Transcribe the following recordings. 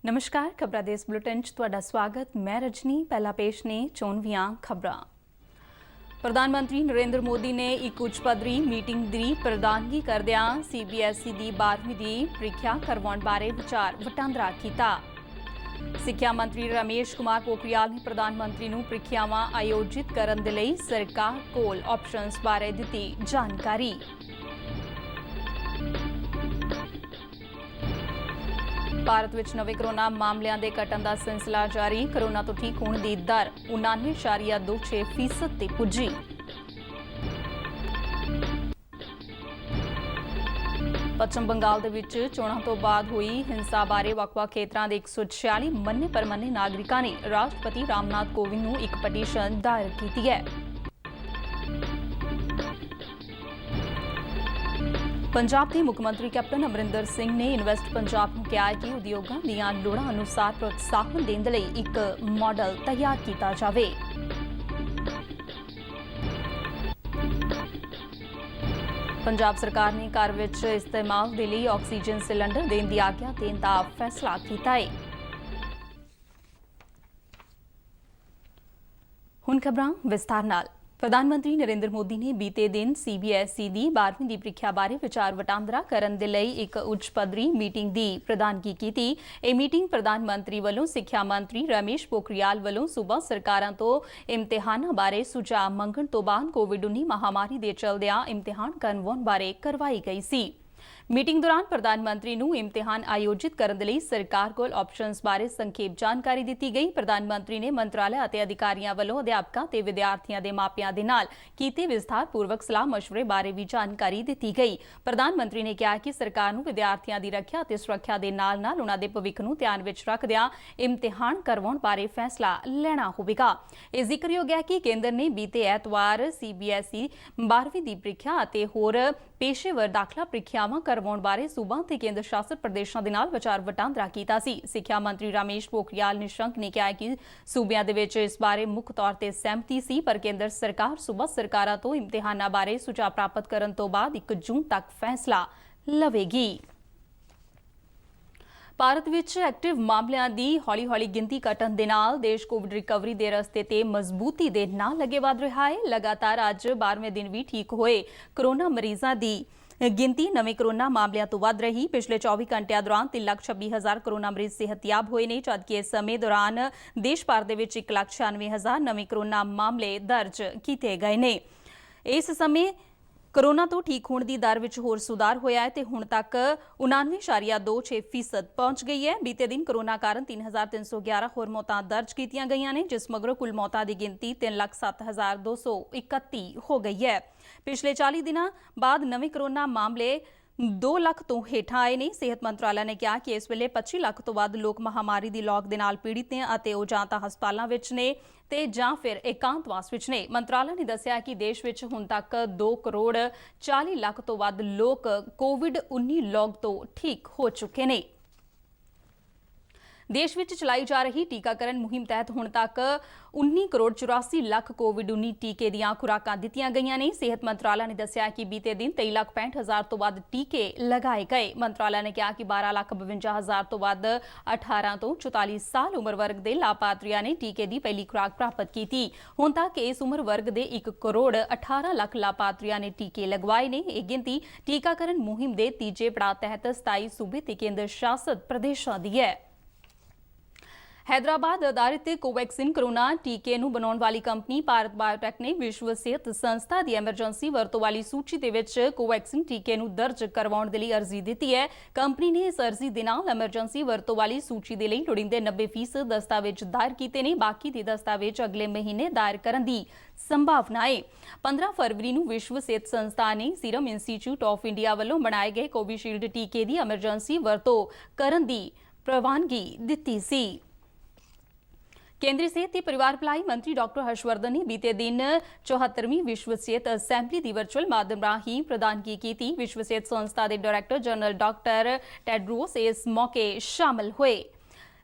नमस्कार खबरां दे इस बुलेटिन च तुहाडा स्वागत। मैं रजनी। पहला पेश ने चोणवीआं खबरां। प्रधानमंत्री नरेंद्र मोदी ने एक उच्च पद्धरी मीटिंग की प्रधानगी करदिआं CBSE की 12वीं की ਪ੍ਰੀਖਿਆ करवाउण बारे विचार वटांदरा कीता। सिक्ख्या मंत्री रमेश कुमार पोखरियाल ने प्रधानमंत्री नूं ਪ੍ਰੀਖਿਆਵਾਂ आयोजित करन दे लई सरकार कोल ऑप्शनस बारे दित्ती जानकारी। भारत विच नवे कोरोना मामलिਆਂ ਦੇ ਘਟਣ ਦਾ ਸਿਲਸਿਲਾ ਜਾਰੀ। कोरोना ਤੋਂ ठीक होने ਦੀ ਦਰ 99.26% ਤੇ ਪੁੱਜੀ। पश्चिम बंगाल ਦੇ ਵਿੱਚ ਚੋਣਾਂ ਤੋਂ ਬਾਅਦ ਹੋਈ ਹਿੰਸਾ ਬਾਰੇ ਵੱਖ-ਵੱਖ ਖੇਤਰਾਂ ਦੇ 146 ਮੰਨੇ ਪਰਮੰਨੇ ਨਾਗਰਿਕਾਂ ਨੇ ਰਾਸ਼ਟਰਪਤੀ ਰਾਮਨਾਥ ਕੋਵਿੰਦ ਨੂੰ ਇੱਕ ਪਟੀਸ਼ਨ ਦਾਇਰ ਕੀਤੀ ਹੈ। पंजाब के मुख्यमंत्री कैप्टन अमरिंदर सिंह ने इन्वेस्ट पंजाब को कहा है कि उद्योगों दीआं लोड़ां अनुसार प्रोत्साहन देने लई एक मॉडल तैयार किया जाए। पंजाब सरकार ने घर विच इस्तेमाल के लिए ऑक्सीजन सिलेंडर देने की आग्या देने का फैसला किया है। हुण खबरां विस्तार नाल। प्रधानमंत्री नरेंद्र मोदी ने बीते दिन CBSE की 12वीं की ਪ੍ਰੀਖਿਆ बारे विचार वटांदरा करन दे लई एक उच्च पद्धरी मीटिंग की प्रधानगी की। यह मीटिंग प्रधानमंत्री वालों सिक्ख्या मंत्री रमेश पोखरियाल वालों सूबा सरकारां तो इम्तिहानां बारे सुझाव मंगण तो बाद कोविड-19 महामारी के चलदिआं इम्तिहान करवाउण बारे करवाई गई सी। मीटिंग दौरान प्रधानमंत्री नूं इम्तिहान आयोजित करन दे लई सरकार कोल ऑप्शनस बारे संखेप जानकारी दी गई। प्रधानमंत्री ने मंत्रालय अते अधिकारियों वालों अध्यापकों ते विद्यार्थियों के मापियां दे नाल कीते विस्तारपूर्वक सलाह मशवरे बारे भी जानकारी दी गई। प्रधानमंत्री ने कहा कि सरकार नूं विद्यार्थियों की रक्षा ते सुरक्षा के नाल-नाल उन्हां दे भविख नूं ध्यान विच रखदिआं इम्तिहान करवाउण बारे फैसला लेना होवेगा। इह जिक्रयोग है कि केंद्र ने बीते ऐतवार CBSE 12वीं की ਪ੍ਰੀਖਿਆ ਅਤੇ होर पेशेवर दाखला ਪ੍ਰੀਖਿਆਵਾਂ करवाउण बारे सूबा ते केंद्र शासित प्रदेशों के नाल विचार वटांदरा कीता सी। सिक्ख्या मंत्री रमेश पोखरियाल निशंक ने कहा कि सूबिਆਂ ਦੇ ਵਿੱਚ इस बारे मुख तौर ते सहमति सी, पर केंद्र सरकार सूबा सरकारां तो इम्तिहानां बारे सुझाव प्राप्त करन तो बाद 1 जून तक फैसला लवेगी। भारत विच एक्टिव मामलिਆਂ ਦੀ ਹੌਲੀ-ਹੌਲੀ ਗਿਣਤੀ ਘਟਣ ਦੇ ਨਾਲ ਦੇਸ਼ ਕੋਵਿਡ ਰਿਕਵਰੀ ਦੇ ਰਸਤੇ ਤੇ ਮਜ਼ਬੂਤੀ ਦੇ ਨਾਲ ਲੱਗੇ ਵਧ ਰਿਹਾ ਹੈ। ਲਗਾਤਾਰ ਅੱਜ 12ਵੇਂ ਦਿਨ ਵੀ ਠੀਕ ਹੋਏ ਕੋਰੋਨਾ ਮਰੀਜ਼ਾਂ ਦੀ गिनती नवे कोरोना मामलों तो वध रही। पिछले 24 घंटिया दौरान 3,26,000 कोरोना मरीज सेहतयाब हुए ने, जबकि इस समय दौरान देश भर के 1,96,000 नवे कोरोना मामले दर्ज किए गए ने। इस समय कोरोना तो ठीक होने की दर में होर सुधार होया है ते हुण तक 99.26% पहुंच गई है। बीते दिन कोरोना कारण 3,311 होर मौतां दर्ज कीतियां गईयां ने, जिस मगरों कुल मौतां की गिनती 3,07,231 हो गई है। पिछले 40 दिनों बाद नवे कोरोना मामले 2 ਲੱਖ ਤੋਂ ਹੇਠਾਂ ਆਏ ਨੇ। ਸਿਹਤ ਮੰਤਰਾਲਾ ਨੇ ਕਿਹਾ ਕਿ ਇਸ ਵੇਲੇ 25 ਲੱਖ ਤੋਂ ਵੱਧ ਲੋਕ ਮਹਾਮਾਰੀ ਦੀ ਲੌਗ ਦੇ ਨਾਲ ਪੀੜਿਤ ਨੇ ਅਤੇ ਉਹ ਜਾਂ ਤਾਂ ਹਸਪਤਾਲਾਂ ਵਿੱਚ ਨੇ ਤੇ ਜਾਂ ਫਿਰ ਇਕਾਂਤਵਾਸ ਵਿੱਚ ਨੇ। ਮੰਤਰਾਲਾ ਨੇ ਦੱਸਿਆ ਕਿ ਦੇਸ਼ ਵਿੱਚ ਹੁਣ ਤੱਕ 2 ਕਰੋੜ 40 ਲੱਖ ਤੋਂ ਵੱਧ ਲੋਕ ਕੋਵਿਡ-19 ਲੌਗ ਤੋਂ ਠੀਕ ਹੋ ਚੁੱਕੇ ਨੇ। देश विच चलाई जा रही टीकाकरण मुहिम तहत हुण तक 19 करोड़ 84 लाख कोविड-19 टीके दीआं खुराकां दित्तियां गईयां ने। सेहत मंत्रालय ने दस्सिया कि बीते दिन 23,65,000 तो वध टीके लगाए गए। मंत्रालय ने कहा कि 12,52,000 तो वध 18 तो 44 साल उम्र वर्ग के लाभार्थियों ने टीके की पहली खुराक प्राप्त की। हुण तक इस उम्र वर्ग के 1 करोड़ 18 लाख लाभार्थियों ने टीके लगवाए ने। यह गिनती टीकाकरण मुहिम के तीजे पड़ाव तहत 27 सूबे ते केंद्र शासित प्रदेशों की है। हैदराबाद आधारित कोवैक्सीन कोरोना टीके नूं बनाउण वाली कंपनी भारत बायोटेक ने विश्व सेहत संस्था की एमरजेंसी वरतों वाली सूची दे विच कोवैक्सीन टीके नूं दर्ज करवाउण दे लई अर्जी दित्ती है। कंपनी ने इस अर्जी दे नाल एमरजेंसी वरतों वाली सूची दे लई लोड़ींदे 90% दस्तावेज दायर कीते ने। बाकी दे दस्तावेज अगले महीने दायर करन दी संभावना है। 15 फरवरी नूं विश्व सेहत संस्था ने सीरम इंस्टीट्यूट ऑफ इंडिया वालों बनाए गए कोविशील्ड टीके की एमरजेंसी वरतों करन दी प्रवानगी दित्ती सी। केंद्रीय सेहत ते परिवार भलाई मंत्री डॉक्टर हर्षवर्धन ने बीते दिन 74वीं विश्व सेहत असैंबली की वर्चुअल माध्यम राही प्रधानगी की। विश्व सेहत संस्था के डायरैक्टर जनरल डॉक्टर टेड्रोस इस मौके शामिल हुए।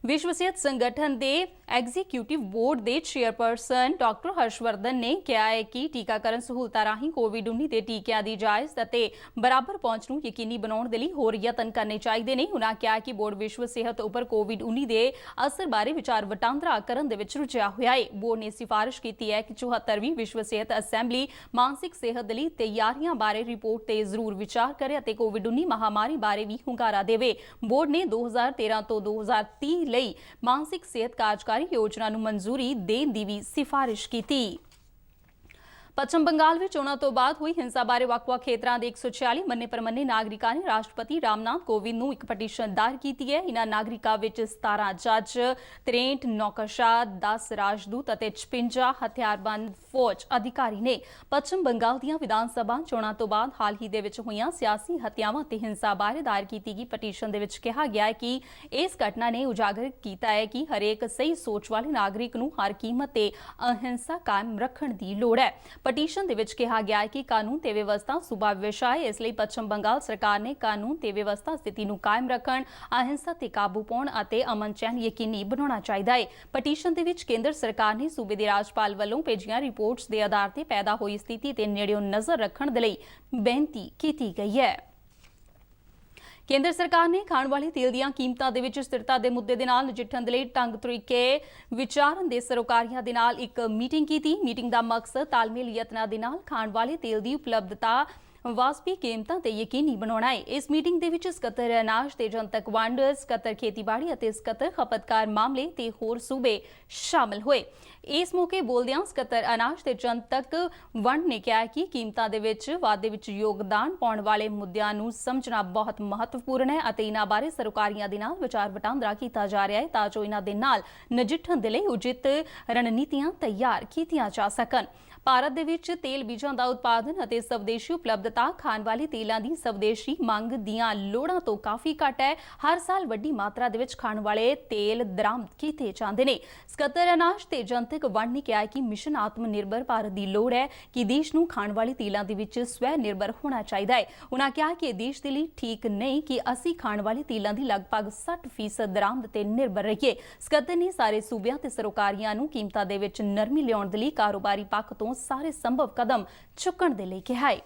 विश्व सेहत संगठन के एग्जीक्यूटिव बोर्ड के चेयरपर्सन डॉक्टर हर्षवर्धन ने कहा है कि टीकाकरण सहूलतां राही कोविड-19 के टीकिਆਂ ਦੀ ਜਾਇਜ਼ ਅਤੇ ਬਰਾਬਰ ਪਹੁੰਚ ਨੂੰ ਯਕੀਨੀ ਬਣਾਉਣ ਦੇ ਲਈ ਹੋਰ ਯਤਨ ਕਰਨੇ ਚਾਹੀਦੇ ਨੇ। ਉਹਨਾਂ ਕਿਹਾ ਕਿ ਬੋਰਡ ਵਿਸ਼ਵ ਸਿਹਤ ਉੱਪਰ ਕੋਵਿਡ-19 ਦੇ ਅਸਰ ਬਾਰੇ ਵਿਚਾਰ ਵਟਾਂਦਰਾ ਕਰਨ ਦੇ ਵਿੱਚ ਰੁਝਿਆ ਹੋਇਆ ਹੈ। ਬੋਰਡ ਨੇ ਸਿਫਾਰਿਸ਼ ਕੀਤੀ ਹੈ ਕਿ 74ਵੀਂ ਵਿਸ਼ਵ ਸਿਹਤ ਅਸੈਂਬਲੀ ਮਾਨਸਿਕ ਸਿਹਤ ਦੇ ਲਈ ਤਿਆਰੀਆਂ ਬਾਰੇ ਰਿਪੋਰਟ ਤੇ ਜ਼ਰੂਰ ਵਿਚਾਰ ਕਰੇ ਅਤੇ ਕੋਵਿਡ-19 ਮਹਾਮਾਰੀ ਬਾਰੇ ਵੀ ਹੁੰਗਾਰਾ ਦੇਵੇ। ਬੋਰਡ ਨੇ 2013 ਤੋਂ 2030 ਲਈ ਮਾਨਸਿਕ ਸਿਹਤ ਕਾਰਜਕਾਰੀ योजना ਨੂੰ ਮਨਜ਼ੂਰੀ ਦੇਣ ਦੀ ਵੀ ਸਿਫਾਰਿਸ਼ ਕੀਤੀ। पश्चिम बंगाल में चोणां तो बाद हुई हिंसा बारे ਵੱਖ-ਵੱਖ ਖੇਤਰਾਂ ਦੇ 146 ਮੰਨੇ ਪ੍ਰਮੰਨੇ ਨਾਗਰਿਕਾਂ ਨੇ ਰਾਸ਼ਟਰਪਤੀ ਰਾਮਨਾਥ ਕੋਵਿੰਦ ਨੂੰ ਇੱਕ ਪਟੀਸ਼ਨ ਦਾਇਰ ਕੀਤੀ ਹੈ। ਇਹਨਾਂ ਨਾਗਰਿਕਾਂ ਵਿੱਚ 17 ਜੱਜ, 63 ਨੌਕਰਸ਼ਾਹ, 10 ਰਾਜਦੂਤ ਅਤੇ 56 ਹਥਿਆਰਬੰਦ ਫੌਜ ਅਧਿਕਾਰੀ ਨੇ। ਪੱਛਮ ਬੰਗਾਲ ਦੀਆਂ ਵਿਧਾਨ ਸਭਾ ਚੋਣਾਂ ਤੋਂ ਬਾਅਦ ਹਾਲ ਹੀ ਦੇ ਵਿੱਚ ਹੋਈਆਂ ਸਿਆਸੀ ਹੱਤਿਆਵਾਂ ਤੇ ਹਿੰਸਾ ਬਾਰੇ ਦਾਇਰ ਕੀਤੀ ਗਈ ਪਟੀਸ਼ਨ ਦੇ ਵਿੱਚ ਕਿਹਾ ਗਿਆ ਹੈ ਕਿ ਇਸ ਘਟਨਾ ਨੇ ਉਜਾਗਰ ਕੀਤਾ ਹੈ ਕਿ ਹਰੇਕ ਸਹੀ ਸੋਚ ਵਾਲੇ ਨਾਗਰਿਕ ਨੂੰ ਹਰ ਕੀਮਤ ਤੇ ਅਹਿੰਸਾ ਕਾਇਮ ਰੱਖਣ ਦੀ ਲੋੜ ਹੈ। ਪਟੀਸ਼ਨ ਦੇ ਵਿੱਚ ਕਿਹਾ ਗਿਆ ਹੈ ਕਿ ਕਾਨੂੰਨ ਤੇ ਵਿਵਸਥਾ ਸੂਬਾ ਵਿਸ਼ਾ ਹੈ, ਇਸ ਲਈ ਪੱਛਮ ਬੰਗਾਲ ਸਰਕਾਰ ਨੇ ਕਾਨੂੰਨ ਤੇ ਵਿਵਸਥਾ ਸਥਿਤੀ ਨੂੰ ਕਾਇਮ ਰੱਖਣ, ਅਹਿੰਸਾ ਤੇ ਕਾਬੂ ਪਾਉਣ ਅਤੇ ਅਮਨ ਚੈਨ ਯਕੀਨੀ ਬਣਾਉਣਾ ਚਾਹੀਦਾ ਹੈ। ਪਟੀਸ਼ਨ ਦੇ ਵਿੱਚ ਕੇਂਦਰ ਸਰਕਾਰ ਨੇ ਸੂਬੇ ਦੇ ਰਾਜਪਾਲ ਵੱਲੋਂ ਭੇਜੀਆਂ ਰਿਪੋਰਟਸ ਦੇ ਆਧਾਰ ਤੇ ਪੈਦਾ ਹੋਈ ਸਥਿਤੀ ਤੇ ਨੇੜਿਓਂ ਨਜ਼ਰ ਰੱਖਣ ਦੇ ਲਈ ਬੇਨਤੀ ਕੀਤੀ ਗਈ ਹੈ। ਕੇਂਦਰ ਸਰਕਾਰ ਨੇ ਖਾਣ ਵਾਲੇ ਤੇਲ ਦੀਆਂ ਕੀਮਤਾਂ ਦੇ ਵਿੱਚ ਸਥਿਰਤਾ ਦੇ ਮੁੱਦੇ ਦੇ ਨਾਲ ਨਜਿੱਠਣ ਦੇ ਲਈ ਢੰਗ ਤਰੀਕੇ ਵਿਚਾਰਨ ਦੇ ਸਰਕਾਰੀਆਂ ਦੇ ਨਾਲ ਇੱਕ ਮੀਟਿੰਗ ਕੀਤੀ। ਮੀਟਿੰਗ ਦਾ ਮਕਸਦ ਤਾਲਮੇਲ ਯਤਨਾਂ ਦੇ ਨਾਲ ਖਾਣ ਵਾਲੇ ਤੇਲ ਦੀ ਉਪਲਬਧਤਾ ਵਾਸਪੀ ਕੀਮਤਾਂ ਤੇ ਯਕੀਨੀ ਬਣਾਉਣਾ ਹੈ। ਇਸ ਮੀਟਿੰਗ ਦੇ ਵਿੱਚ ਸਕੱਤਰ ਅਨਾਜ ਤੇ ਜਨਤਕ ਵੰਡ, ਸਕੱਤਰ ਖੇਤੀਬਾੜੀ ਅਤੇ ਸਕੱਤਰ ਖਪਤਕਾਰ ਮਾਮਲੇ ਤੇ ਹੋਰ ਸੂਬੇ ਸ਼ਾਮਲ ਹੋਏ। ਇਸ ਮੌਕੇ ਬੋਲਦਿਆਂ ਸਕੱਤਰ ਅਨਾਜ ਤੇ ਜਨਤਕ ਵੰਡ ਨੇ ਕਿਹਾ ਕਿ ਕੀਮਤਾਂ ਦੇ ਵਿੱਚ ਵਾਧੇ ਵਿੱਚ ਯੋਗਦਾਨ ਪਾਉਣ ਵਾਲੇ ਮੁੱਦਿਆਂ ਨੂੰ ਸਮਝਣਾ ਬਹੁਤ ਮਹੱਤਵਪੂਰਨ ਹੈ ਅਤੇ ਇਹਨਾਂ ਬਾਰੇ ਸਰਕਾਰੀਆਂ ਦੇ ਨਾਲ ਵਿਚਾਰ ਵਟਾਂਦਰਾ ਕੀਤਾ ਜਾ ਰਿਹਾ ਹੈ ਤਾਂ ਜੋ ਇਹਨਾਂ ਦੇ ਨਾਲ ਨਜਿੱਠਣ ਦੇ ਲਈ ਉਚਿਤ ਰਣਨੀਤੀਆਂ ਤਿਆਰ ਕੀਤੀਆਂ ਜਾ ਸਕਣ। ਭਾਰਤ ਦੇ ਵਿੱਚ ਤੇਲ ਬੀਜਾਂ ਦਾ ਉਤਪਾਦਨ ਅਤੇ ਸਵਦੇਸ਼ੀ ਉਪਲਬਧਤਾ ਖਾਣ ਵਾਲੇ ਤੇਲਾਂ ਦੀ ਸਵਦੇਸ਼ੀ ਮੰਗ ਦੀਆਂ ਲੋੜਾਂ ਤੋਂ ਕਾਫੀ ਘੱਟ ਹੈ। ਹਰ ਸਾਲ ਵੱਡੀ ਮਾਤਰਾ ਦੇ ਵਿੱਚ ਖਾਣ ਵਾਲੇ ਤੇਲ ਦਰਾਮਦ ਕੀਤੇ ਜਾਂਦੇ ਨੇ। ਸਕੱਤਰ ਅਨਾਜ ਤੇ ਜਨਤਕ ਵੰਡ ਨੇ ਕਿਹਾ ਕਿ ਮਿਸ਼ਨ ਆਤਮ ਨਿਰਭਰ ਭਾਰਤ ਦੀ ਲੋੜ ਹੈ ਕਿ ਦੇਸ਼ ਨੂੰ ਖਾਣ ਵਾਲੇ ਤੇਲਾਂ ਦੇ ਵਿੱਚ ਸਵੈ ਨਿਰਭਰ ਹੋਣਾ ਚਾਹੀਦਾ ਹੈ। ਉਹਨਾਂ ਕਿਹਾ ਕਿ ਇਹ ਦੇਸ਼ ਦੇ ਲਈ ਠੀਕ ਨਹੀਂ ਕਿ ਅਸੀਂ ਖਾਣ ਵਾਲੇ ਤੇਲਾਂ ਦੀ ਲਗਭਗ 60% ਦਰਾਮਦ ਤੇ ਨਿਰਭਰ ਰਹੀਏ। ਸਕੱਤਰ ਨੇ ਸਾਰੇ ਸੂਬਿਆਂ ਤੇ ਸਰਕਾਰੀਆਂ ਨੂੰ ਕੀਮਤਾਂ ਦੇ ਵਿੱਚ ਨਰਮੀ ਲਿਆਉਣ ਦੇ ਲਈ ਕਾਰੋਬਾਰੀ ਪੱਖ ਤੋਂ ਸਾਰੇ ਸੰਭਵ ਕਦਮ ਚੁੱਕਣ ਦੇ ਲਈ ਕਿਹਾ ਹੈ।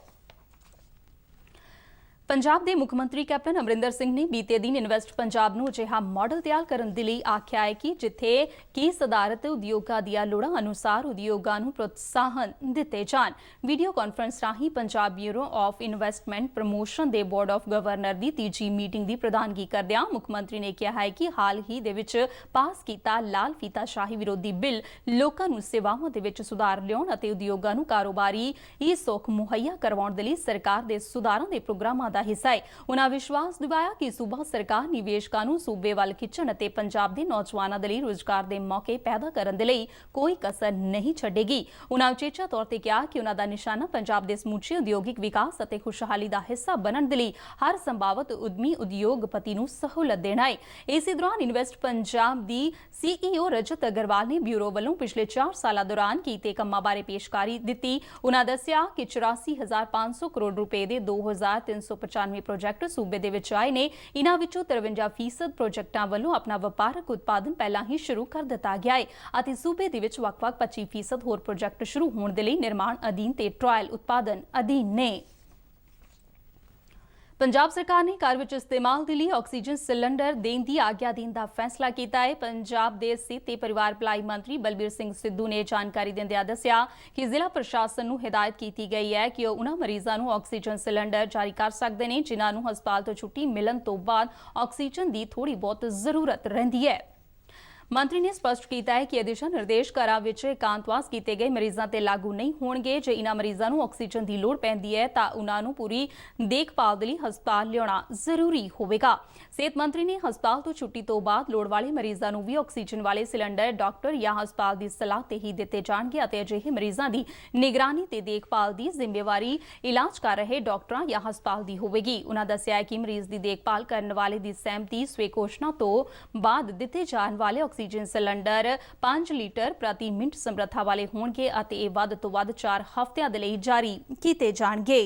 ਪੰਜਾਬ ਦੇ ਮੁੱਖ ਮੰਤਰੀ ਕੈਪਟਨ ਅਮਰਿੰਦਰ ਸਿੰਘ ਨੇ ਬੀਤੇ ਦਿਨ ਇਨਵੈਸਟ ਪੰਜਾਬ ਨੂੰ ਅਜਿਹਾ ਮਾਡਲ ਤਿਆਰ ਕਰਨ ਦੇ ਲਈ ਆਖਿਆ ਹੈ ਕਿ ਜਿੱਥੇ ਕਿ ਸਧਾਰਤ ਉਦਯੋਗਾਂ ਦੀਆਂ ਲੋੜਾਂ ਅਨੁਸਾਰ ਉਦਯੋਗਾਂ ਨੂੰ ਪ੍ਰੋਤਸਾਹਨ ਦਿੱਤੇ ਜਾਣ। ਵੀਡੀਓ ਕਾਨਫਰੰਸ ਰਾਹੀਂ Punjab bureau of investment promotion ਦੇ ਬੋਰਡ ਆਫ ਗਵਰਨਰ ਦੀ ਤੀਜੀ ਮੀਟਿੰਗ ਦੀ ਪ੍ਰਧਾਨਗੀ ਕਰਦਿਆਂ ਮੁੱਖ ਮੰਤਰੀ ਨੇ ਕਿਹਾ ਹੈ ਕਿ ਹਾਲ ਹੀ ਦੇ ਵਿੱਚ ਪਾਸ ਕੀਤਾ ਲਾਲ ਫੀਤਾਸ਼ਾਹੀ ਵਿਰੋਧੀ ਬਿੱਲ ਲੋਕਾਂ ਨੂੰ ਸੇਵਾਵਾਂ ਦੇ ਵਿੱਚ ਸੁਧਾਰ ਲਿਆਉਣ ਅਤੇ ਉਦਯੋਗਾਂ ਨੂੰ ਕਾਰੋਬਾਰੀ ਸੁੱਖ ਮੁਹੱਈਆ ਕਰਵਾਉਣ ਦੇ ਲਈ ਸਰਕਾਰ ਦੇ ਸੁਧਾਰਾਂ ਦੇ ਪ੍ਰੋਗਰਾਮਾਂ ਦਾ ਹਿੱਸਾ ਹੈ। ਉਹਨਾਂ ਵਿਸ਼ਵਾਸ ਦਿਵਾਇਆ ਕਿ ਸੂਬਾ ਸਰਕਾਰ ਨਿਵੇਸ਼ਕਾਂ ਨੂੰ ਸੂਬੇ ਵੱਲ ਖਿੱਚਣ ਅਤੇ ਪੰਜਾਬ ਦੇ ਨੌਜਵਾਨਾਂ ਦੇ ਲਈ ਰੁਜ਼ਗਾਰ ਦੇ ਮੌਕੇ ਪੈਦਾ ਕਰਨ ਦੇ ਲਈ ਕੋਈ ਕਸਰ ਨਹੀਂ ਛੱਡੇਗੀ। ਉਹਨਾਂ ਉਚੇਚਾ ਤੌਰ ਤੇ ਕਿਹਾ ਕਿ ਉਹਨਾਂ ਦਾ ਨਿਸ਼ਾਨਾ ਪੰਜਾਬ ਦੇ ਸਮੁੱਚੇ ਉਦਯੋਗਿਕ ਵਿਕਾਸ ਅਤੇ ਖੁਸ਼ਹਾਲੀ ਦਾ ਹਿੱਸਾ ਬਣਨ ਦੇ ਲਈ ਹਰ ਸੰਭਾਵਤ ਉਦਮੀ ਉਦਯੋਗਪਤੀ ਨੂੰ ਸਹੂਲਤ ਦੇਣਾ ਹੈ। ਇਸੇ ਦੌਰਾਨ ਇਨਵੈਸਟ ਪੰਜਾਬ ਦੀ CEO ਰਜਤ ਅਗਰਵਾਲ ਨੇ ਬਿਊਰੋ ਵੱਲੋਂ ਪਿਛਲੇ 4 ਸਾਲਾਂ ਦੌਰਾਨ ਕੀਤੇ ਕੰਮਾਂ ਬਾਰੇ ਪੇਸ਼ਕਾਰੀ ਦਿੱਤੀ। ਉਹਨਾਂ ਦੱਸਿਆ ਕਿ 84,500 ਕਰੋੜ ਰੁਪਏ ਦੇ 2,395 ਪ੍ਰੋਜੈਕਟ ਸੂਬੇ ਦੇ ਵਿੱਚ ਆਏ ਨੇ। ਇਹਨਾਂ ਵਿੱਚੋਂ 53% ਪ੍ਰੋਜੈਕਟਾਂ ਵੱਲੋਂ ਆਪਣਾ ਵਪਾਰਕ ਉਤਪਾਦਨ ਪਹਿਲਾਂ ਹੀ ਸ਼ੁਰੂ ਕਰ ਦਿੱਤਾ ਗਿਆ ਹੈ ਅਤੇ ਸੂਬੇ ਦੇ ਵਿੱਚ ਵੱਖ-ਵੱਖ 25% ਹੋਰ ਪ੍ਰੋਜੈਕਟ ਸ਼ੁਰੂ ਹੋਣ ਦੇ ਲਈ ਨਿਰਮਾਣ ਅਧੀਨ ਤੇ ਟ੍ਰਾਇਲ ਉਤਪਾਦਨ ਅਧੀਨ ਨੇ। ਪੰਜਾਬ ਸਰਕਾਰ ਨੇ ਘਰ ਵਿੱਚ ਇਸਤੇਮਾਲ ਦੇ ਲਈ ਆਕਸੀਜਨ ਸਿਲੰਡਰ ਦੇਣ ਦੀ ਆਗਿਆ ਦੇਣ ਦਾ ਫੈਸਲਾ ਕੀਤਾ ਹੈ। ਪੰਜਾਬ ਦੇ ਸਿਹਤ ਤੇ ਪਰਿਵਾਰ ਭਲਾਈ ਮੰਤਰੀ ਬਲਬੀਰ ਸਿੰਘ ਸਿੱਧੂ ਨੇ ਜਾਣਕਾਰੀ ਦਿੰਦਿਆਂ ਦੱਸਿਆ ਕਿ ਜ਼ਿਲ੍ਹਾ ਪ੍ਰਸ਼ਾਸਨ ਨੂੰ ਹਦਾਇਤ ਕੀਤੀ ਗਈ ਹੈ ਕਿ ਉਹ ਉਹਨਾਂ ਮਰੀਜ਼ਾਂ ਨੂੰ ਆਕਸੀਜਨ ਸਿਲੰਡਰ ਜਾਰੀ ਕਰ ਸਕਦੇ ਨੇ ਜਿਨ੍ਹਾਂ ਨੂੰ ਹਸਪਤਾਲ ਤੋਂ ਛੁੱਟੀ ਮਿਲਣ ਤੋਂ ਬਾਅਦ ਆਕਸੀਜਨ ਦੀ ਥੋੜੀ ਬਹੁਤ ਜ਼ਰੂਰਤ ਰਹਿੰਦੀ ਹੈ। ਮੰਤਰੀ ਨੇ ਸਪਸ਼ਟ ਕੀਤਾ ਹੈ ਕਿ ਇਹ ਦਿਸ਼ਾ ਨਿਰਦੇਸ਼ ਘਰਾਂ ਵਿੱਚ ਇਕਾਂਤਵਾਸ ਕੀਤੇ ਗਏ ਮਰੀਜ਼ਾਂ ਤੇ ਲਾਗੂ ਨਹੀਂ ਹੋਣਗੇ। ਜੇ ਇਹਨਾਂ ਮਰੀਜ਼ਾਂ ਨੂੰ ਆਕਸੀਜਨ ਦੀ ਲੋੜ ਪੈਂਦੀ ਹੈ ਤਾਂ ਉਹਨਾਂ ਨੂੰ ਪੂਰੀ ਦੇਖਭਾਲ ਦੇ ਲਈ ਹਸਪਤਾਲ ਲਿਆਉਣਾ ਜ਼ਰੂਰੀ ਹੋਵੇਗਾ। ਸਿਹਤ ਮੰਤਰੀ ਨੇ ਹਸਪਤਾਲ ਤੋਂ ਛੁੱਟੀ ਤੋਂ ਬਾਅਦ ਲੋੜ ਵਾਲੇ ਮਰੀਜ਼ਾਂ ਨੂੰ ਵੀ ਆਕਸੀਜਨ ਵਾਲੇ ਸਿਲੰਡਰ ਡਾਕਟਰ ਜਾਂ ਹਸਪਤਾਲ ਦੀ ਸਲਾਹ ਤੇ ਹੀ ਦਿੱਤੇ ਜਾਣਗੇ ਅਤੇ ਅਜਿਹੇ ਮਰੀਜ਼ਾਂ ਦੀ ਨਿਗਰਾਨੀ ਤੇ ਦੇਖਭਾਲ ਦੀ ਜ਼ਿੰਮੇਵਾਰੀ ਇਲਾਜ ਕਰ ਰਹੇ ਡਾਕਟਰਾਂ ਜਾਂ ਹਸਪਤਾਲ ਦੀ ਹੋਵੇਗੀ। ਉਹਨਾਂ ਦੱਸਿਆ ਕਿ ਮਰੀਜ਼ ਦੀ ਦੇਖਭਾਲ ਕਰਨ ਵਾਲੇ ਦੀ ਸਹਿਮਤੀ ਸਵੇ ਘੋਸ਼ਣਾ ਤੋਂ ਬਾਅਦ ਦਿੱਤੇ ਜਾਣ ਵਾਲੇ ਆਕਸੀਜਨ ਸਿਲੰਡਰ 5 ਲੀਟਰ ਪ੍ਰਤੀ ਮਿੰਟ ਸਮਰੱਥਾ ਵਾਲੇ ਹੋਣਗੇ ਅਤੇ ਇਹ ਵੱਧ ਤੋਂ ਵੱਧ 4 ਹਫ਼ਤਿਆਂ ਦੇ ਲਈ ਜਾਰੀ ਕੀਤੇ ਜਾਣਗੇ।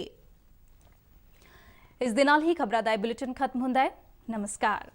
ਇਸ ਦੇ ਨਾਲ ਹੀ ਖਬਰਾਂ ਦਾ ਬੁਲੇਟਿਨ ਖਤਮ ਹੁੰਦਾ ਹੈ। ਨਮਸਕਾਰ।